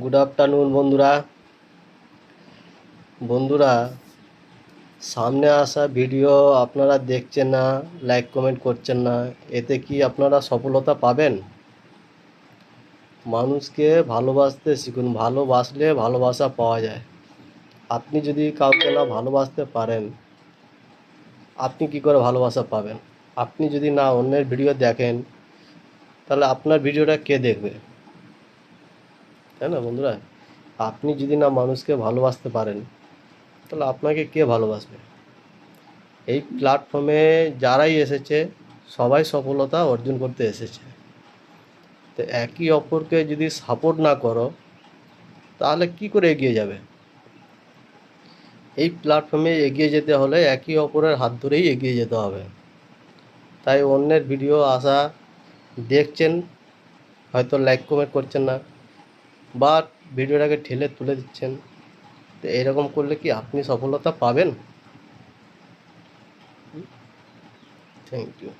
Good afternoon বন্ধুরা সামনে আসা ভিডিও আপনারা দেখছেন না, লাইক কমেন্ট করছেন না, এতে কি আপনারা সফলতা পাবেন? মানুষকে ভালোবাসতে শিখুন, ভালোবাসলে ভালোবাসা পাওয়া যায়। আপনি যদি কাউকে না ভালোবাসতে পারেন, আপনি কি করে ভালোবাসা পাবেন? আপনি যদি না অন্যের ভিডিও দেখেন, তাহলে আপনার ভিডিওটা কে দেখবে? তাই না বন্ধুরা? আপনি যদি না মানুষকে ভালোবাসতে পারেন, তাহলে আপনাকে কে ভালোবাসবে? এই প্ল্যাটফর্মে যারাই এসেছে সবাই সফলতা অর্জন করতে এসেছে। তো একে অপরকে যদি সাপোর্ট না করো, তাহলে কি করে এগিয়ে যাবে? এই প্ল্যাটফর্মে এগিয়ে যেতে হলে একে অপরের হাত ধরেই এগিয়ে যেতে হবে। তাই অন্যের ভিডিও আসা দেখছেন, হয়তো লাইক কমেন্ট করছেন না, বা ভিডিওটাকে ঠেলে তুলে দিচ্ছেন। তো এরকম করলে কি আপনি সফলতা পাবেন? Thank you.